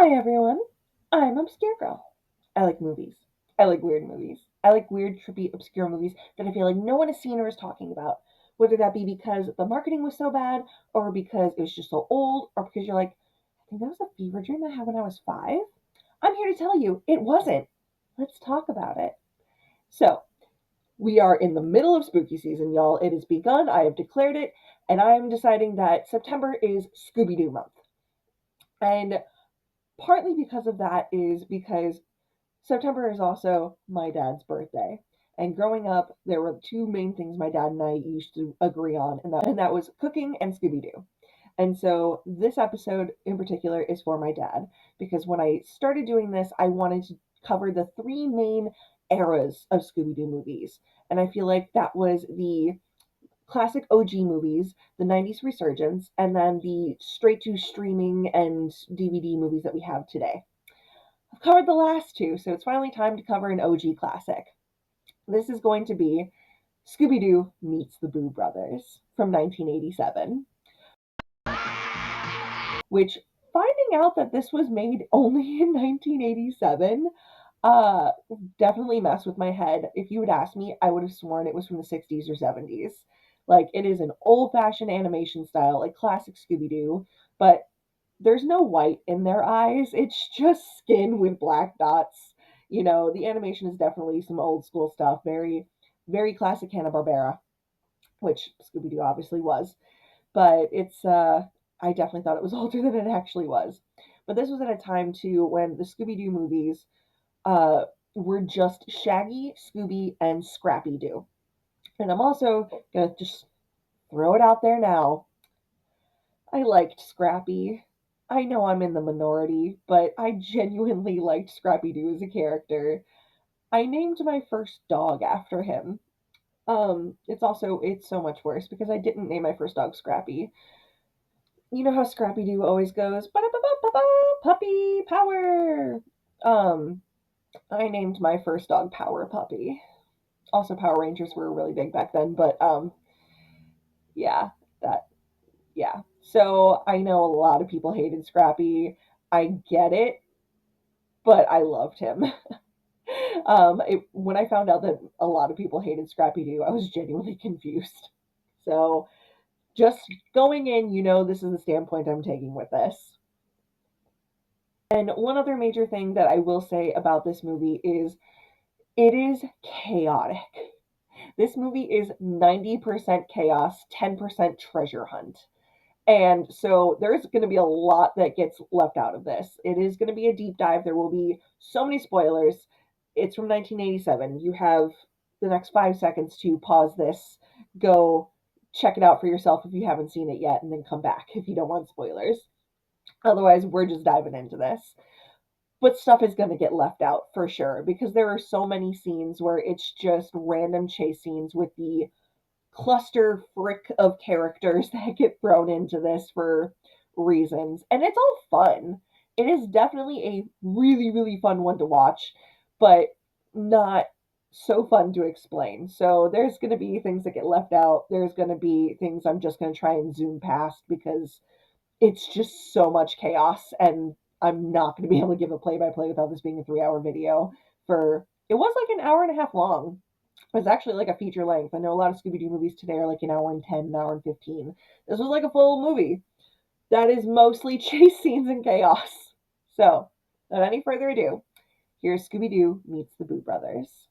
Hi everyone, I'm Obscure Girl. I like movies. I like weird movies. I like weird, trippy, obscure movies that I feel like no one has seen or is talking about. Whether that be because the marketing was so bad, or because it was just so old, or because you're like, I think that was a fever dream I had when I was 5. I'm here to tell you, it wasn't. Let's talk about it. So, we are in the middle of spooky season, y'all. It has begun. I have declared it, and I am deciding that September is Scooby Doo month. And partly because of that is because September is also my dad's birthday. And growing up, there were two main things my dad and I used to agree on, and that was cooking and Scooby Doo. And so this episode in particular is for my dad because when I started doing this, I wanted to cover the three main eras of Scooby Doo movies. And I feel like that was the classic OG movies, the 90s resurgence, and then the straight to streaming and DVD movies that we have today. I've covered the last two, so it's finally time to cover an OG classic. This is going to be Scooby Doo Meets the Boo Brothers from 1987, which finding out that this was made only in 1987 uh definitely messed with my head. If you had asked me, I would have sworn it was from the 60s or 70s. Like it is an old-fashioned animation style, like classic Scooby-Doo, but there's no white in their eyes. It's just skin with black dots. The animation is definitely some old school stuff, very, very classic Hanna-Barbera, which Scooby Doo obviously was. But I definitely thought it was older than it actually was. But this was at a time too when the Scooby Doo movies uh, were just Shaggy, Scooby, and Scrappy Doo. And I'm also gonna just throw it out there now. I liked Scrappy. I know I'm in the minority, but I genuinely liked Scrappy Doo as a character. I named my first dog after him. It's so much worse because I didn't name my first dog Scrappy. You know how Scrappy Doo always goes, ba-da-ba-ba-ba-ba, puppy power. Um, I named my first dog Power Puppy. Also, Power Rangers were really big back then, but yeah, that yeah. So I know a lot of people hated Scrappy. I get it, but I loved him. When I found out that a lot of people hated Scrappy Doo, I was genuinely confused. So just going in, this is the standpoint I'm taking with this. And one other major thing that I will say about this movie is it is chaotic. This movie is 90% chaos, 10% treasure hunt. And so there's going to be a lot that gets left out of this. It is going to be a deep dive. There will be so many spoilers. It's from 1987. You have the next 5 seconds to pause this, go check it out for yourself if you haven't seen it yet, and then come back if you don't want spoilers. Otherwise, we're just diving into this. But stuff is going to get left out for sure because there are so many scenes where it's just random chase scenes with the cluster frick of characters that get thrown into this for reasons. And it's all fun. It is definitely a really, really fun one to watch, but not so fun to explain. So there's going to be things that get left out. There's going to be things I'm just going to try and zoom past because it's just so much chaos and I'm not going to be able to give a play by play without this being a 3 hour video. It was like an hour and a half long. It was actually like a feature length. I know a lot of Scooby Doo movies today are like an hour and 10, an hour and 15. This was like a full movie that is mostly chase scenes and chaos. So, without any further ado, here's Scooby Doo Meets the Boo Brothers.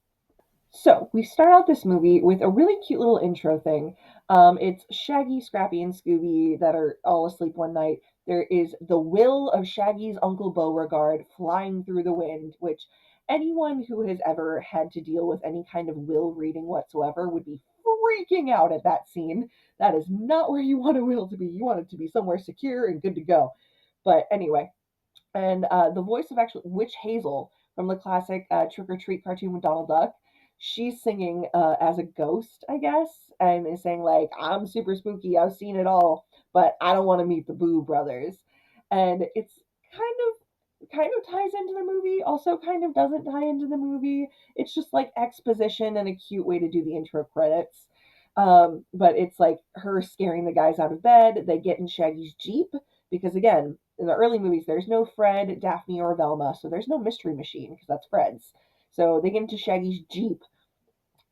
So, we start out this movie with a really cute little intro thing. It's Shaggy, Scrappy, and Scooby that are all asleep one night. There is the will of Shaggy's Uncle Beauregard flying through the wind, which anyone who has ever had to deal with any kind of will reading whatsoever would be freaking out at that scene. That is not where you want a will to be. You want it to be somewhere secure and good to go. But anyway, and the voice of actually Witch Hazel from the classic Trick or Treat cartoon with Donald Duck. She's singing as a ghost, I guess, and is saying like, "I'm super spooky. I've seen it all, but I don't want to meet the Boo Brothers." And it's kind of ties into the movie, also kind of doesn't tie into the movie. It's just like exposition and a cute way to do the intro credits. But it's like her scaring the guys out of bed. They get in Shaggy's Jeep because again, in the early movies, there's no Fred, Daphne, or Velma, so there's no mystery machine because that's Fred's. So they get into Shaggy's Jeep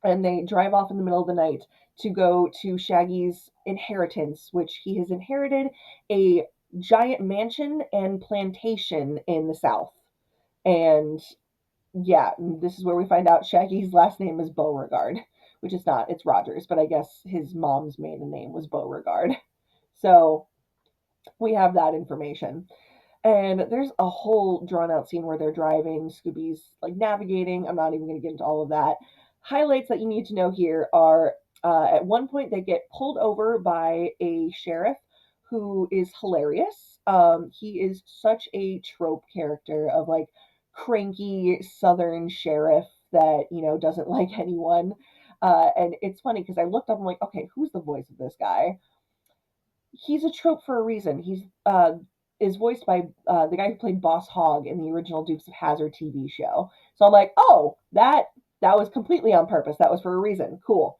and they drive off in the middle of the night to go to Shaggy's inheritance, which he has inherited a giant mansion and plantation in the South. And yeah, this is where we find out Shaggy's last name is Beauregard, which is not, it's Rogers, but I guess his mom's maiden name was Beauregard. So we have that information. And there's a whole drawn out scene where they're driving. Scooby's like navigating. I'm not even going to get into all of that. Highlights that you need to know here are at one point they get pulled over by a sheriff who is hilarious. He is such a trope character of like cranky southern sheriff that, you know, doesn't like anyone. And it's funny because I looked up, I'm like, okay, who's the voice of this guy? He's a trope for a reason. He's is voiced by the guy who played Boss Hogg in the original Dukes of Hazzard TV show. So I'm like, oh, that was completely on purpose. That was for a reason. Cool.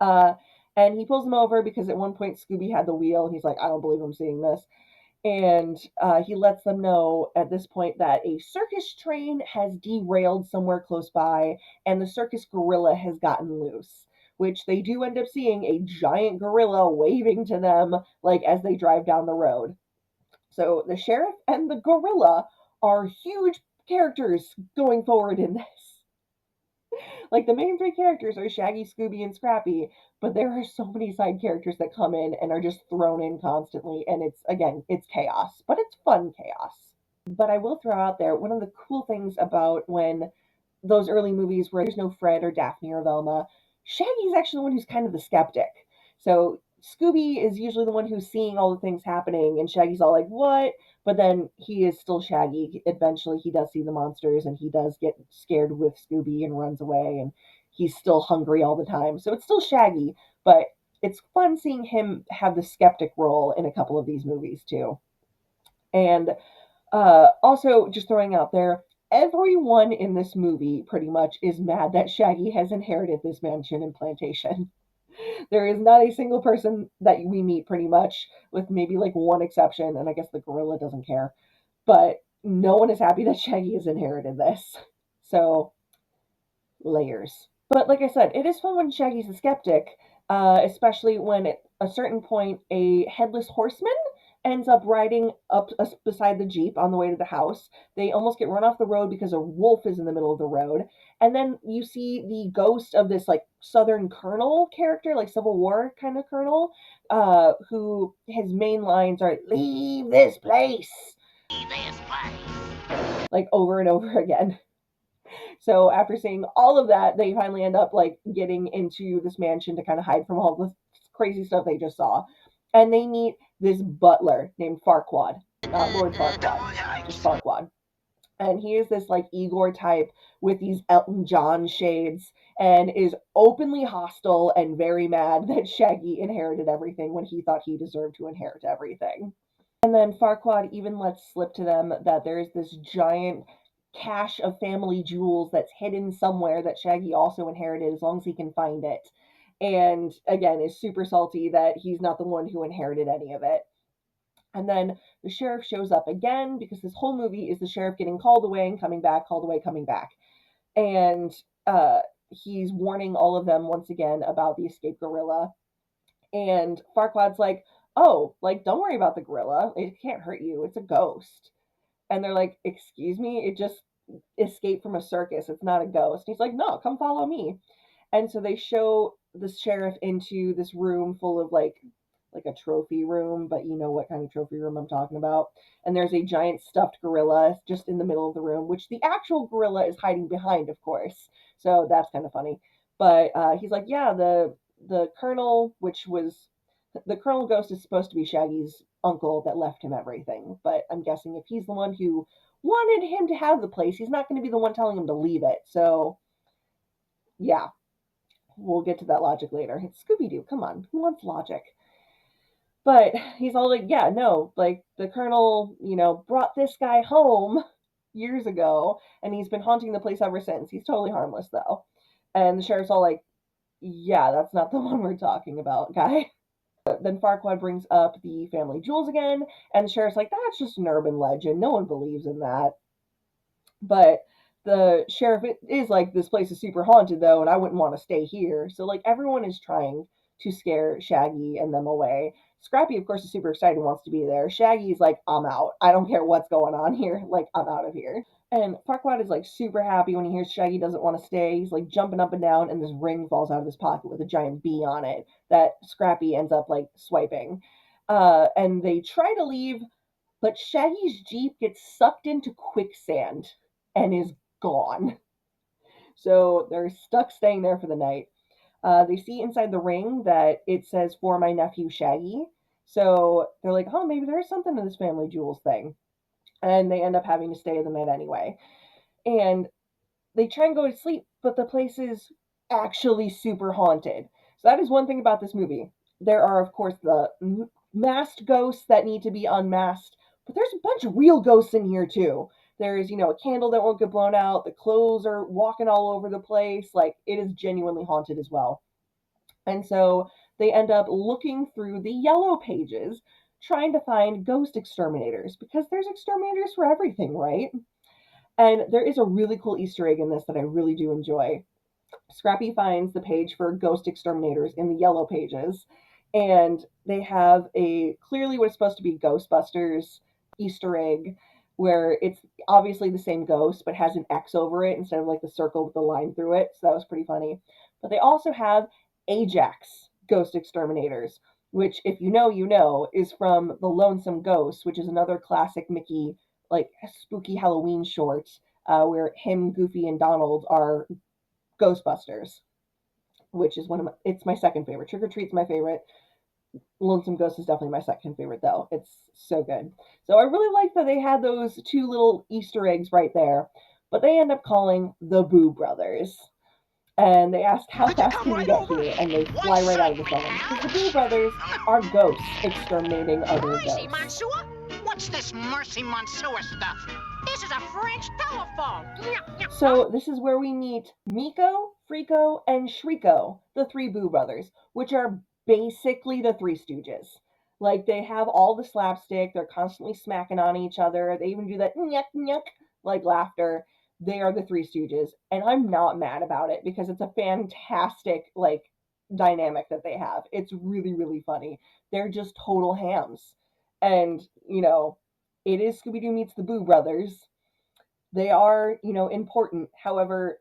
Uh, and he pulls him over because at one point Scooby had the wheel. He's like, I don't believe I'm seeing this. And he lets them know at this point that a circus train has derailed somewhere close by, and the circus gorilla has gotten loose. Which they do end up seeing a giant gorilla waving to them, like as they drive down the road. So the sheriff and the gorilla are huge characters going forward in this. Like the main three characters are Shaggy, Scooby, and Scrappy, but there are so many side characters that come in and are just thrown in constantly, and it's again, it's chaos, but it's fun chaos. But I will throw out there one of the cool things about when those early movies where there's no Fred or Daphne or Velma, Shaggy's actually the one who's kind of the skeptic. So Scooby is usually the one who's seeing all the things happening, and Shaggy's all like, "What?" But then he is still Shaggy. Eventually, he does see the monsters, and he does get scared with Scooby and runs away, and he's still hungry all the time. So it's still Shaggy, but it's fun seeing him have the skeptic role in a couple of these movies too. And also, just throwing out there, everyone in this movie pretty much is mad that Shaggy has inherited this mansion and plantation. There is not a single person that we meet, pretty much, with maybe like one exception, and I guess the gorilla doesn't care. But no one is happy that Shaggy has inherited this. So, layers. But like I said, it is fun when Shaggy's a skeptic, especially when at a certain point a headless horseman ends up riding up beside the Jeep on the way to the house. They almost get run off the road because a wolf is in the middle of the road. And then you see the ghost of this like Southern colonel character, like Civil War kind of colonel, who his main lines are "Leave this place," like over and over again. So after seeing all of that, they finally end up like getting into this mansion to kind of hide from all the crazy stuff they just saw. And they meet this butler named Farquaad, not Lord Farquaad, just Farquaad. And he is this like Igor type with these Elton John shades and is openly hostile and very mad that Shaggy inherited everything when he thought he deserved to inherit everything. And then Farquaad even lets slip to them that there's this giant cache of family jewels that's hidden somewhere that Shaggy also inherited as long as he can find it. And again, is super salty that he's not the one who inherited any of it. And then the sheriff shows up again because this whole movie is the sheriff getting called away and coming back, called away, coming back. And he's warning all of them once again about the escaped gorilla. And Farquaad's like, oh, like, don't worry about the gorilla. It can't hurt you. It's a ghost. And they're like, excuse me? It just escaped from a circus. It's not a ghost. And he's like, no, come follow me. And so they show the sheriff into this room full of like a trophy room, but you know what kind of trophy room I'm talking about. And there's a giant stuffed gorilla just in the middle of the room, which the actual gorilla is hiding behind, of course. So that's kind of funny. But he's like, yeah, the colonel, which was the colonel ghost, is supposed to be Shaggy's uncle that left him everything. But I'm guessing if he's the one who wanted him to have the place, he's not going to be the one telling him to leave it. So yeah, we'll get to that logic later. It's Scooby Doo. Come on, who wants logic? But he's all like, yeah, no, like the colonel, you know, brought this guy home years ago, and he's been haunting the place ever since. He's totally harmless, though. And the sheriff's all like, yeah, that's not the one we're talking about, guy. Then Farquaad brings up the family jewels again, and the sheriff's like, that's just an urban legend. No one believes in that. But the sheriff is like, this place is super haunted though, and I wouldn't want to stay here. So like everyone is trying to scare Shaggy and them away. Scrappy, of course, is super excited and wants to be there. Shaggy's like, I'm out. I don't care what's going on here. Like, I'm out of here. And Farquaad is like super happy when he hears Shaggy doesn't want to stay. He's like jumping up and down, and this ring falls out of his pocket with a giant bee on it that Scrappy ends up like swiping. And they try to leave, but Shaggy's Jeep gets sucked into quicksand and is gone. So they're stuck staying there for the night. They see inside the ring that it says for my nephew Shaggy. So they're like, oh, maybe there's something to this family jewels thing. And they end up having to stay the night anyway. And they try and go to sleep, but the place is actually super haunted. So that is one thing about this movie. There are, of course, the masked ghosts that need to be unmasked, but there's a bunch of real ghosts in here too. There's, a candle that won't get blown out. The clothes are walking all over the place. Like, it is genuinely haunted as well. And so they end up looking through the yellow pages, trying to find ghost exterminators, because there's exterminators for everything, right? And there is a really cool Easter egg in this that I really do enjoy. Scrappy finds the page for ghost exterminators in the yellow pages, and they have a clearly what's supposed to be Ghostbusters Easter egg where it's obviously the same ghost but has an X over it instead of like the circle with the line through it. So that was pretty funny. But they also have Ajax Ghost Exterminators, which, if you know, is from The Lonesome Ghost, which is another classic Mickey like spooky Halloween short where him, Goofy, and Donald are Ghostbusters, which is it's my second favorite. Trick or Treat's my favorite. Lonesome Ghost is definitely my second favorite, though. It's so good. So I really like that they had those two little Easter eggs right there, but they end up calling the Boo Brothers. And they ask, how Could you fast come can we right get over? here? And they One fly right out sec, of the phone. Because the Boo Brothers man. are ghosts exterminating other Crazy, ghosts. Monsieur? What's this Mercy Monsieur stuff? This is a French telephone. So this is where we meet Miko, Frico, and Shriko, the three Boo brothers, which are basically the Three Stooges. Like they have all the slapstick, they're constantly smacking on each other. They even do that nyuk nyuk like laughter. They are the Three Stooges, and I'm not mad about it because it's a fantastic like dynamic that they have. It's really really funny. They're just total hams, and it is Scooby Doo meets the Boo brothers. They are, important. However,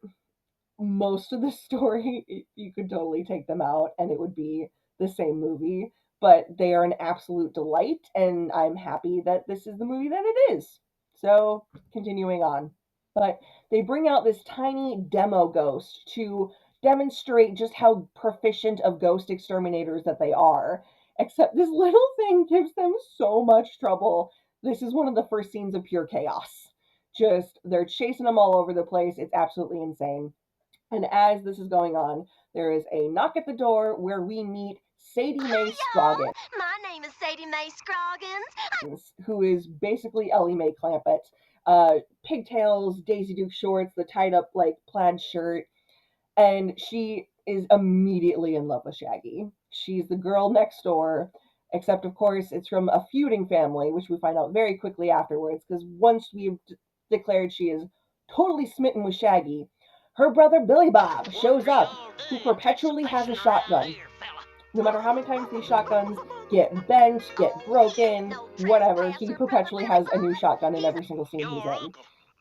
most of the story, you could totally take them out and it would be the same movie. But they are an absolute delight, and I'm happy that this is the movie that it is. So, continuing on. But they bring out this tiny demo ghost to demonstrate just how proficient of ghost exterminators that they are. Except this little thing gives them so much trouble. This is one of the first scenes of pure chaos. Just, they're chasing them all over the place. It's absolutely insane. And as this is going on, there is a knock at the door where we meet Sadie Mae Scroggins, My name is Sadie Mae Scroggins. who is basically Ellie Mae Clampett. Pigtails, Daisy Duke shorts, the tied up like plaid shirt, and she is immediately in love with Shaggy. She's the girl next door, except of course it's from a feuding family, which we find out very quickly afterwards, because once we've declared she is totally smitten with Shaggy, her brother Billy Bob shows up, who perpetually has a shotgun. No matter how many times these shotguns get bent, get broken, whatever, he perpetually has a new shotgun in every single scene he's in.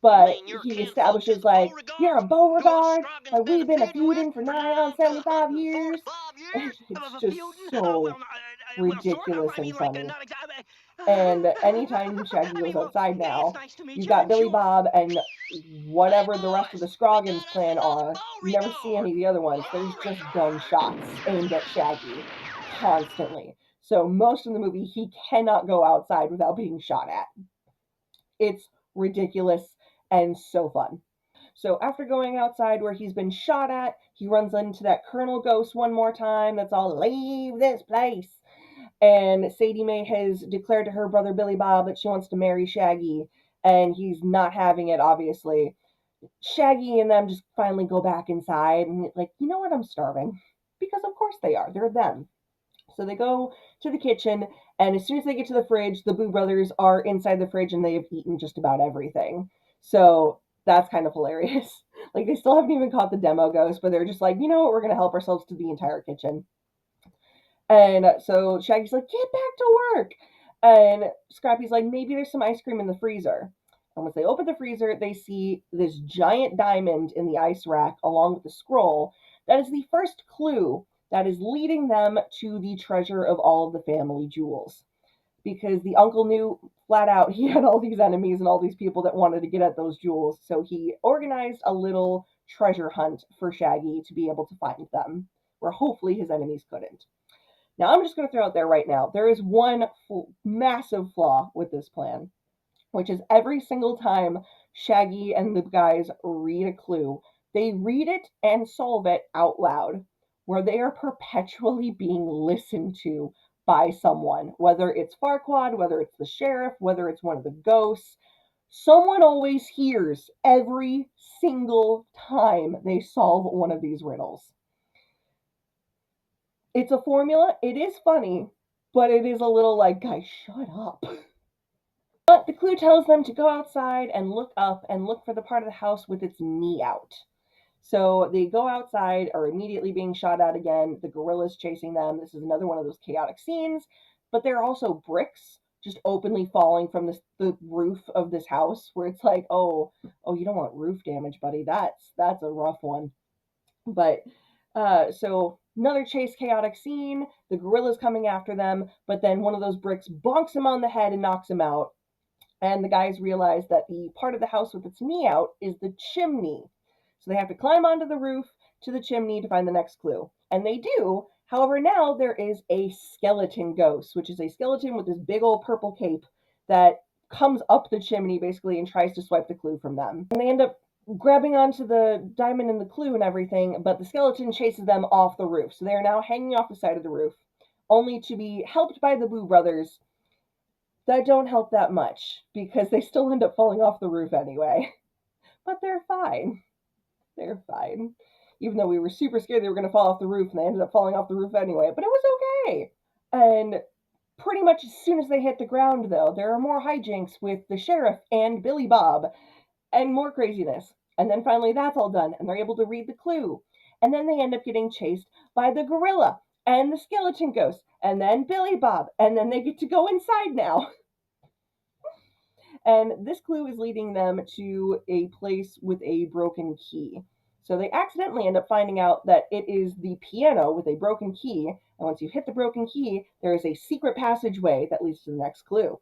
But he establishes, like, you're a Beauregard, like, we've been a feuding for nigh on 75 years. It's just so ridiculous and funny. And anytime Shaggy goes outside now, you got Billy Bob and whatever the rest of the Scroggins clan are. You never see any of the other ones. There's just gunshots aimed at Shaggy constantly. So most of the movie, he cannot go outside without being shot at. It's ridiculous and so fun. So after going outside where he's been shot at, he runs into that Colonel Ghost one more time that's all, leave this place. And Sadie Mae has declared to her brother Billy Bob that she wants to marry Shaggy, and he's not having it, obviously. Shaggy and them just finally go back inside and like, you know what, I'm starving. Because of course they are. They're them. So they go to the kitchen, and as soon as they get to the fridge, the Boo Brothers are inside the fridge and they have eaten just about everything. So that's kind of hilarious. Like, they still haven't even caught the demo ghost, but they're just like, you know what, we're going to help ourselves to the entire kitchen. And so Shaggy's like, get back to work. And Scrappy's like, maybe there's some ice cream in the freezer. And once they open the freezer, they see this giant diamond in the ice rack along with the scroll. That is the first clue that is leading them to the treasure of all of the family jewels. Because the uncle knew flat out he had all these enemies and all these people that wanted to get at those jewels. So he organized a little treasure hunt for Shaggy to be able to find them, where hopefully his enemies couldn't. Now, I'm just going to throw out there right now, there is one massive flaw with this plan, which is every single time Shaggy and the guys read a clue, they read it and solve it out loud, where they are perpetually being listened to by someone, whether it's Farquaad, whether it's the sheriff, whether it's one of the ghosts. Someone always hears every single time they solve one of these riddles. It's a formula. It is funny, but it is a little like, guys, shut up. But the clue tells them to go outside and look up and look for the part of the house with its knee out. So they go outside, are immediately being shot at again. The gorilla's chasing them. This is another one of those chaotic scenes. But there are also bricks just openly falling from the roof of this house, where it's like, oh, you don't want roof damage, buddy. That's a rough one. But so another chase chaotic scene. The gorilla's coming after them, but then one of those bricks bonks him on the head and knocks him out. And the guys realize that the part of the house with its knee out is the chimney. So they have to climb onto the roof to the chimney to find the next clue. And they do. However, now there is a skeleton ghost, which is a skeleton with this big old purple cape that comes up the chimney basically and tries to swipe the clue from them. And they end up grabbing onto the diamond and the clue and everything, but the skeleton chases them off the roof. So they are now hanging off the side of the roof, only to be helped by the Boo Brothers that don't help that much because they still end up falling off the roof anyway. But they're fine. They're fine. Even though we were super scared they were going to fall off the roof and they ended up falling off the roof anyway, but it was okay. And pretty much as soon as they hit the ground, though, there are more hijinks with the sheriff and Billy Bob and more craziness. And then finally that's all done and they're able to read the clue. And then they end up getting chased by the gorilla and the skeleton ghost and then Billy Bob. And then they get to go inside now. And this clue is leading them to a place with a broken key. So they accidentally end up finding out that it is the piano with a broken key. And once you hit the broken key, there is a secret passageway that leads to the next clue.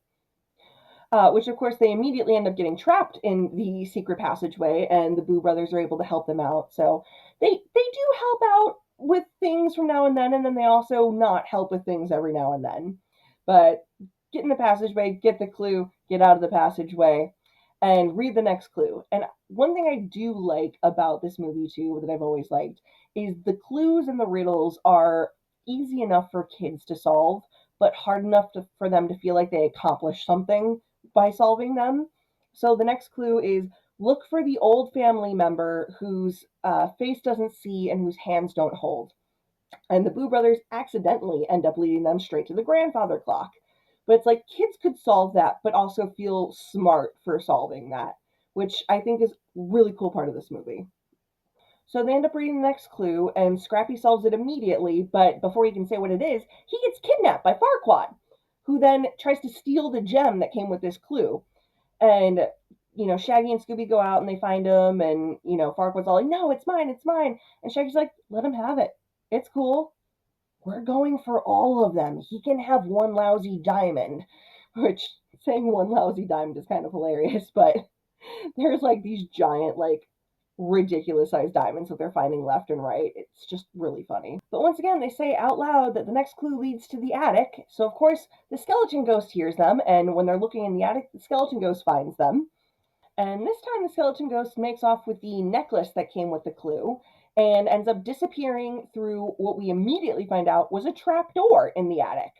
Which, of course, they immediately end up getting trapped in the secret passageway, and the Boo Brothers are able to help them out. So they do help out with things from now and then they also not help with things every now and then. But get in the passageway, get the clue, get out of the passageway, and read the next clue. And one thing I do like about this movie, too, that I've always liked, is the clues and the riddles are easy enough for kids to solve, but hard enough for them to feel like they accomplished something by solving them. So the next clue is look for the old family member whose face doesn't see and whose hands don't hold. And the Boo Brothers accidentally end up leading them straight to the grandfather clock. But it's like kids could solve that, but also feel smart for solving that, which I think is a really cool part of this movie. So they end up reading the next clue, and Scrappy solves it immediately, but before he can say what it is, he gets kidnapped by Farquaad, who then tries to steal the gem that came with this clue. And, Shaggy and Scooby go out and they find him, and, Farquaad's all like, no, it's mine, it's mine. And Shaggy's like, let him have it. It's cool. We're going for all of them. He can have one lousy diamond, which saying one lousy diamond is kind of hilarious, but there's like these giant, like, ridiculous sized diamonds that they're finding left and right. It's just really funny. But once again, they say out loud that the next clue leads to the attic. So, of course, the skeleton ghost hears them, and when they're looking in the attic, the skeleton ghost finds them. And this time, the skeleton ghost makes off with the necklace that came with the clue and ends up disappearing through what we immediately find out was a trap door in the attic.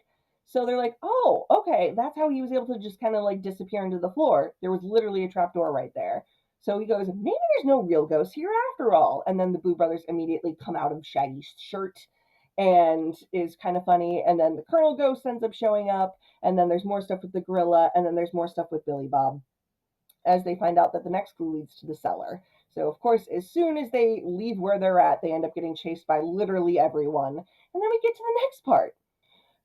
So they're like, oh, okay, that's how he was able to just kind of like disappear into the floor. There was literally a trap door right there. So he goes, maybe there's no real ghost here after all. And then the Boo Brothers immediately come out of Shaggy's shirt and is kind of funny. And then the Colonel Ghost ends up showing up, and then there's more stuff with the gorilla, and then there's more stuff with Billy Bob as they find out that the next clue leads to the cellar. So, of course, as soon as they leave where they're at, they end up getting chased by literally everyone. And then we get to the next part.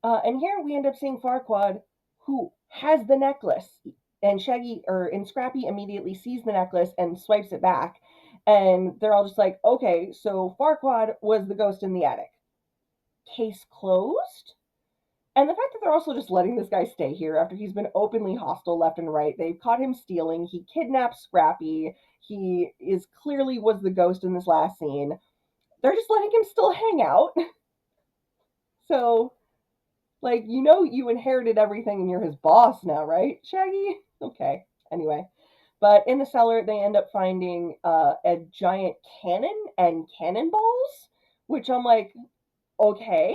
And here we end up seeing Farquaad, who has the necklace. And Scrappy immediately sees the necklace and swipes it back. And they're all just like, okay, so Farquaad was the ghost in the attic. Case closed? And the fact that they're also just letting this guy stay here after he's been openly hostile left and right. They've caught him stealing. He kidnapped Scrappy. He is clearly was the ghost in this last scene. They're just letting him still hang out. So, like, you inherited everything and you're his boss now, right, Shaggy? Okay. Anyway. But in the cellar, they end up finding a giant cannon and cannonballs, which I'm like, okay.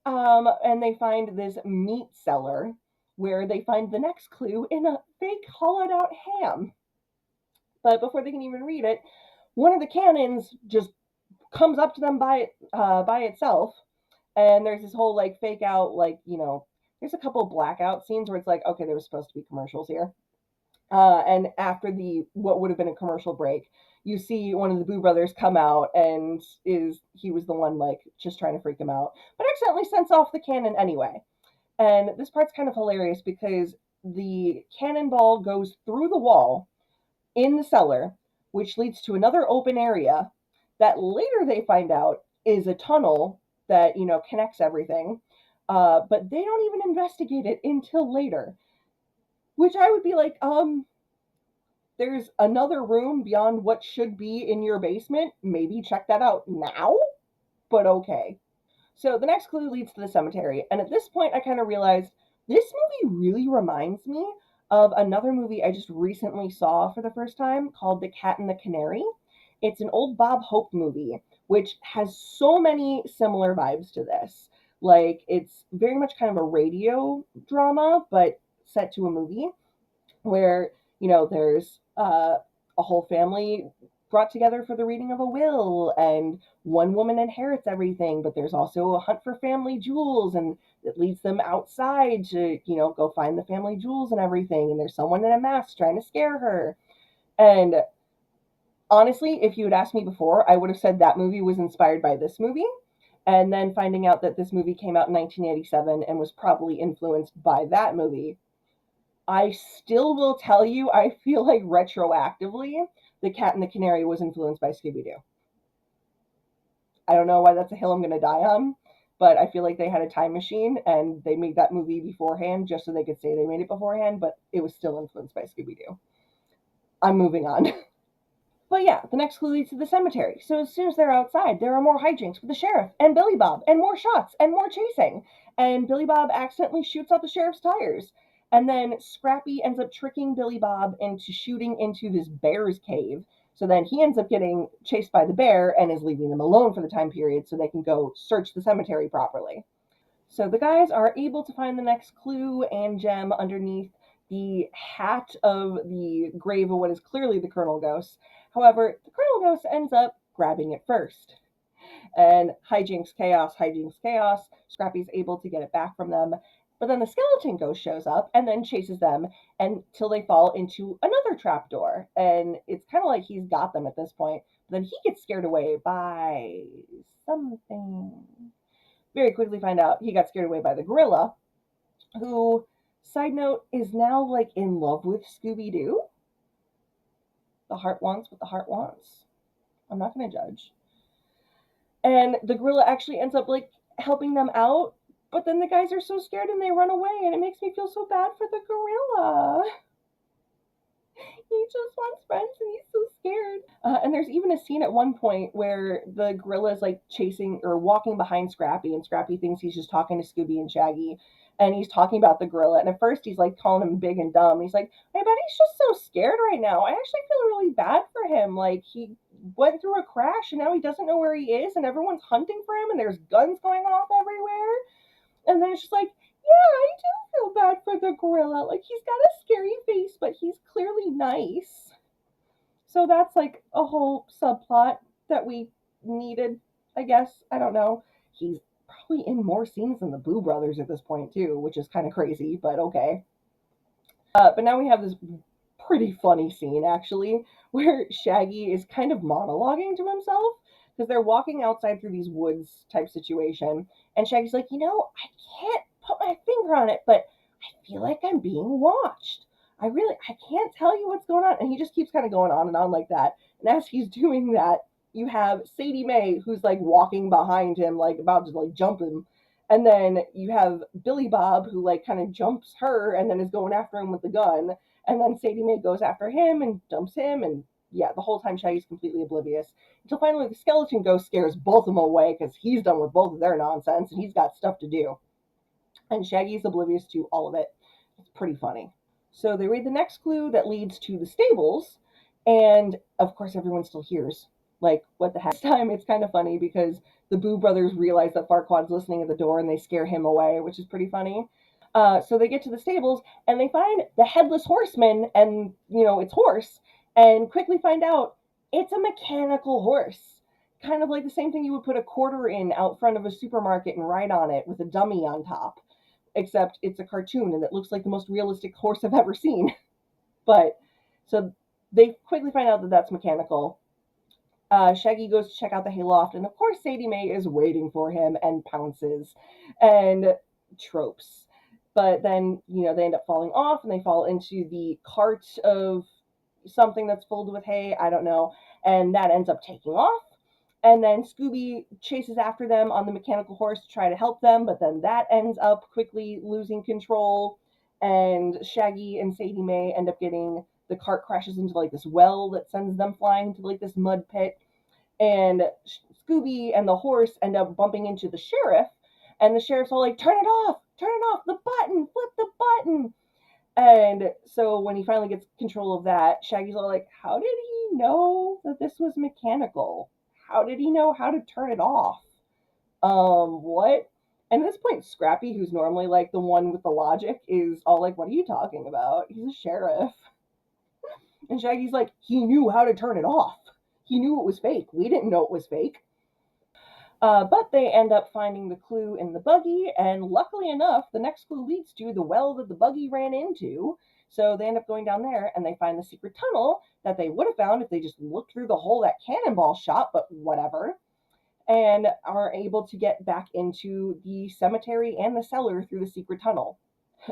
And they find this meat cellar where they find the next clue in a fake hollowed out ham. But before they can even read it, one of the cannons just comes up to them by itself, and there's this whole like fake out there's a couple of blackout scenes where it's like, okay, there was supposed to be commercials here. And after the what would have been a commercial break, you see one of the Boo Brothers come out, and he was the one like just trying to freak him out, but accidentally sends off the cannon anyway. And this part's kind of hilarious because the cannonball goes through the wall in the cellar, which leads to another open area that later they find out is a tunnel that connects everything. But they don't even investigate it until later, which I would be like, there's another room beyond what should be in your basement. Maybe check that out now, but okay. So the next clue leads to the cemetery, and at this point I kind of realized this movie really reminds me of another movie I just recently saw for the first time called The Cat and the Canary. It's an old Bob Hope movie, which has so many similar vibes to this. Like, it's very much kind of a radio drama, but set to a movie where there's a whole family brought together for the reading of a will, and one woman inherits everything, but there's also a hunt for family jewels, and it leads them outside to go find the family jewels and everything, and there's someone in a mask trying to scare her. And honestly, if you had asked me before, I would have said that movie was inspired by this movie, and then finding out that this movie came out in 1987 and was probably influenced by that movie, I still will tell you, I feel like retroactively, The Cat and the Canary was influenced by Scooby Doo. I don't know why that's a hill I'm going to die on, but I feel like they had a time machine and they made that movie beforehand just so they could say they made it beforehand, but it was still influenced by Scooby Doo. I'm moving on. But yeah, the next clue leads to the cemetery. So as soon as they're outside, there are more hijinks with the sheriff and Billy Bob, and more shots and more chasing. And Billy Bob accidentally shoots out the sheriff's tires. And then Scrappy ends up tricking Billy Bob into shooting into this bear's cave. So then he ends up getting chased by the bear and is leaving them alone for the time period so they can go search the cemetery properly. So the guys are able to find the next clue and gem underneath the hat of the grave of what is clearly the Colonel Ghost. However, the Colonel Ghost ends up grabbing it first. And hijinks, chaos. Scrappy's able to get it back from them. But then the skeleton ghost shows up and then chases them until they fall into another trapdoor. And it's kind of like he's got them at this point. But then he gets scared away by something. Very quickly find out he got scared away by the gorilla, who, side note, is now like in love with Scooby Doo. The heart wants what the heart wants. I'm not going to judge. And the gorilla actually ends up like helping them out, but then the guys are so scared and they run away, and it makes me feel so bad for the gorilla. He just wants friends and he's so scared. And there's even a scene at one point where the gorilla is like chasing or walking behind Scrappy, and Scrappy thinks he's just talking to Scooby and Shaggy, and he's talking about the gorilla. And at first he's like calling him big and dumb. He's like, I bet he's just so scared right now. I actually feel really bad for him. Like, he went through a crash and now he doesn't know where he is, and everyone's hunting for him, and there's guns going off everywhere. And then it's just like, yeah, I do feel bad for the gorilla. Like, he's got a scary face, but he's clearly nice. So that's like a whole subplot that we needed, I guess. I don't know. He's probably in more scenes than the Boo Brothers at this point too, which is kind of crazy, but okay. But now we have this pretty funny scene actually, where Shaggy is kind of monologuing to himself because they're walking outside through these woods type situation, and Shaggy's like, I can't put my finger on it, but I feel like I'm being watched. I can't tell you what's going on, and he just keeps kind of going on and on like that. And as he's doing that, you have Sadie Mae who's like walking behind him, like about to like jump him. And then you have Billy Bob who like kind of jumps her and then is going after him with the gun. And then Sadie Mae goes after him and dumps him. And yeah, the whole time Shaggy's completely oblivious. Until finally the skeleton ghost scares both of them away because he's done with both of their nonsense and he's got stuff to do. And Shaggy's oblivious to all of it. It's pretty funny. So they read the next clue that leads to the stables. And of course, everyone still hears, like, what the heck? This time it's kind of funny because the Boo Brothers realize that Farquaad's listening at the door and they scare him away, which is pretty funny. So they get to the stables and they find the headless horseman and, its horse, and quickly find out it's a mechanical horse. Kind of like the same thing you would put a quarter in out front of a supermarket and ride on it with a dummy on top. Except it's a cartoon and it looks like the most realistic horse I've ever seen. But, so they quickly find out that that's mechanical. Shaggy goes to check out the hayloft, and of course Sadie Mae is waiting for him and pounces and tropes. But then, they end up falling off and they fall into the cart of something that's filled with hay, I don't know, and that ends up taking off. And then Scooby chases after them on the mechanical horse to try to help them, but then that ends up quickly losing control. And Shaggy and Sadie Mae end up getting the cart crashes into like this well that sends them flying to like this mud pit. And Scooby and the horse end up bumping into the sheriff, and the sheriff's all like, turn it off, the button, flip the button. And so when he finally gets control of that, Shaggy's all like, how did he know that this was mechanical? How did he know how to turn it off? What? And at this point, Scrappy, who's normally like the one with the logic, is all like, what are you talking about? He's a sheriff. And Shaggy's like, he knew how to turn it off. He knew it was fake. We didn't know it was fake. But they end up finding the clue in the buggy, and luckily enough, the next clue leads to the well that the buggy ran into. So they end up going down there, and they find the secret tunnel that they would have found if they just looked through the hole that Cannonball shot, but whatever. And are able to get back into the cemetery and the cellar through the secret tunnel.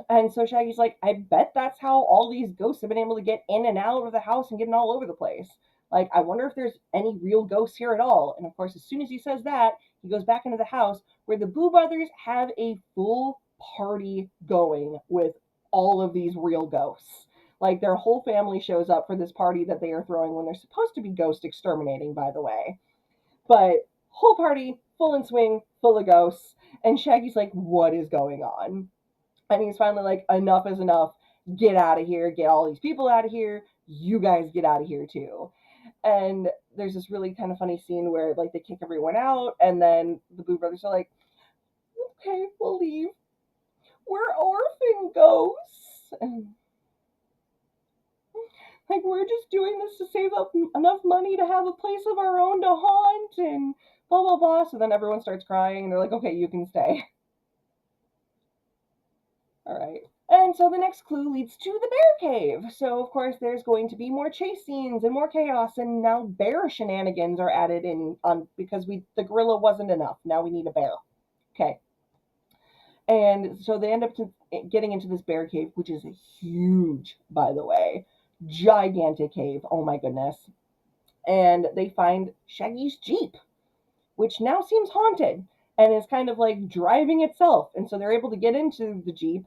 And so Shaggy's like, I bet that's how all these ghosts have been able to get in and out of the house and getting all over the place. Like, I wonder if there's any real ghosts here at all. And of course, as soon as he says that, he goes back into the house where the Boo Brothers have a full party going with all of these real ghosts. Like, their whole family shows up for this party that they are throwing when they're supposed to be ghost exterminating, by the way. But whole party, full in swing, full of ghosts. And Shaggy's like, what is going on? And he's finally like, enough is enough. Get out of here. Get all these people out of here. You guys get out of here too. And there's this really kind of funny scene where like they kick everyone out, and then the Boo Brothers are like, okay, we'll leave. We're orphan ghosts. And like, we're just doing this to save up enough money to have a place of our own to haunt and blah, blah, blah. So then everyone starts crying and they're like, okay, you can stay. All right. And so the next clue leads to the bear cave. So, of course, there's going to be more chase scenes and more chaos, and now bear shenanigans are added in on because the gorilla wasn't enough. Now we need a bear. Okay. And so they end up getting into this bear cave, which is huge, by the way. Gigantic cave. Oh my goodness. And they find Shaggy's Jeep, which now seems haunted and is kind of like driving itself. And so they're able to get into the Jeep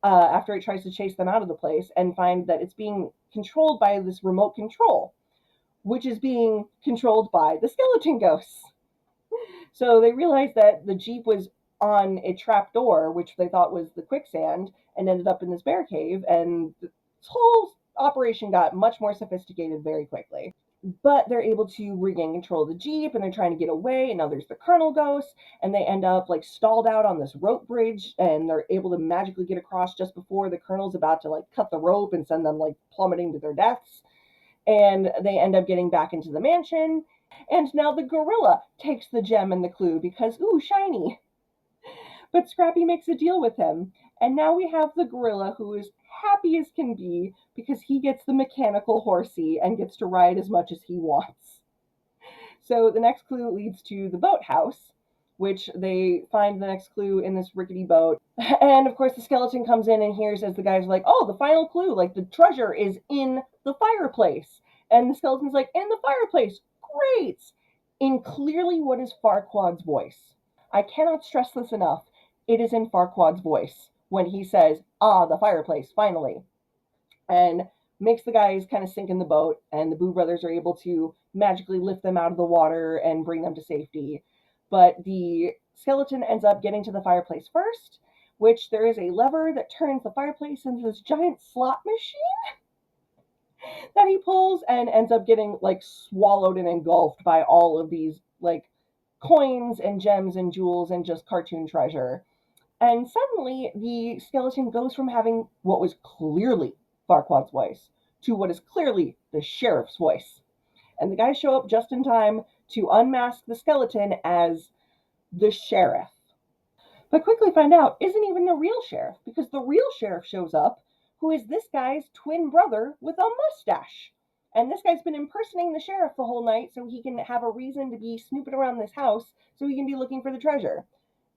after it tries to chase them out of the place and find that it's being controlled by this remote control, which is being controlled by the skeleton ghosts. So they realized that the Jeep was on a trap door, which they thought was the quicksand, and ended up in this bear cave. And this whole operation got much more sophisticated very quickly. But they're able to regain control of the Jeep, and they're trying to get away, and now there's the Colonel ghost, and they end up like stalled out on this rope bridge, and they're able to magically get across just before the Colonel's about to like cut the rope and send them like plummeting to their deaths. And they end up getting back into the mansion, and now the gorilla takes the gem and the clue because, ooh, shiny. But Scrappy makes a deal with him, and now we have the gorilla who is happy as can be because he gets the mechanical horsey and gets to ride as much as he wants. So the next clue leads to the boathouse, which they find the next clue in this rickety boat. And of course, the skeleton comes in and hears as the guys are like, oh, the final clue, like the treasure is in the fireplace. And the skeleton's like, in the fireplace, great! In clearly what is Farquaad's voice. I cannot stress this enough. It is in Farquaad's voice when he says, ah, the fireplace, finally. And makes the guys kind of sink in the boat, and the Boo Brothers are able to magically lift them out of the water and bring them to safety. But the skeleton ends up getting to the fireplace first, which there is a lever that turns the fireplace into this giant slot machine that he pulls and ends up getting like swallowed and engulfed by all of these like coins and gems and jewels and just cartoon treasure. And suddenly, the skeleton goes from having what was clearly Farquaad's voice to what is clearly the sheriff's voice. And the guys show up just in time to unmask the skeleton as the sheriff. But quickly find out isn't even the real sheriff, because the real sheriff shows up, who is this guy's twin brother with a mustache. And this guy's been impersonating the sheriff the whole night so he can have a reason to be snooping around this house so he can be looking for the treasure.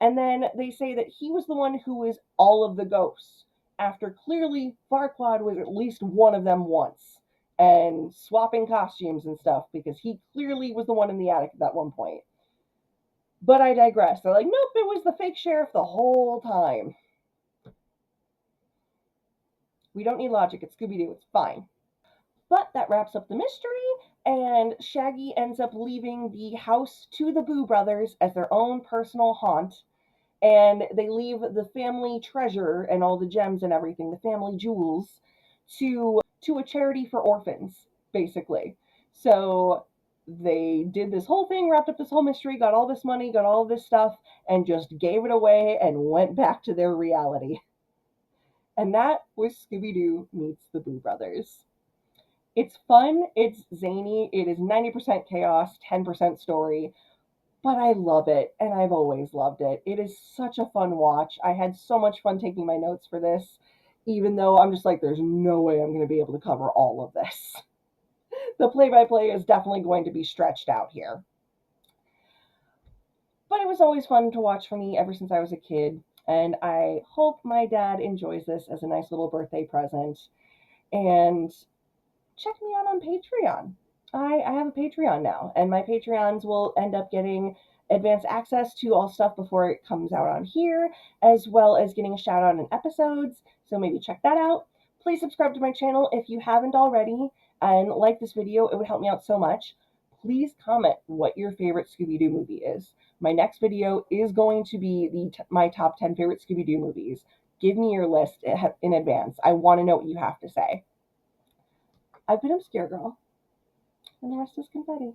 And then they say that he was the one who was all of the ghosts, after clearly Farquaad was at least one of them once, and swapping costumes and stuff, because he clearly was the one in the attic at that one point. But I digress. They're like, nope, it was the fake sheriff the whole time. We don't need logic. It's Scooby Doo. It's fine. But that wraps up the mystery, and Shaggy ends up leaving the house to the Boo Brothers as their own personal haunt. And they leave the family treasure and all the gems and everything, the family jewels, to a charity for orphans, basically. So they did this whole thing, wrapped up this whole mystery, got all this money, got all this stuff, and just gave it away and went back to their reality. And that was Scooby Doo meets the Boo Brothers. It's fun, it's zany, it is 90% chaos, 10% story, but I love it, and I've always loved it. It is such a fun watch. I had so much fun taking my notes for this, even though I'm just like, there's no way I'm going to be able to cover all of this. The play-by-play is definitely going to be stretched out here. But it was always fun to watch for me ever since I was a kid, and I hope my dad enjoys this as a nice little birthday present. And check me out on Patreon. I have a Patreon now, and my Patreons will end up getting advanced access to all stuff before it comes out on here, as well as getting a shout out in episodes. So maybe check that out. Please subscribe to my channel if you haven't already, and like this video. It would help me out so much. Please comment what your favorite Scooby Doo movie is. My next video is going to be my top 10 favorite Scooby Doo movies. Give me your list in advance. I want to know what you have to say. I've been Obscure Girl, and the rest is confetti.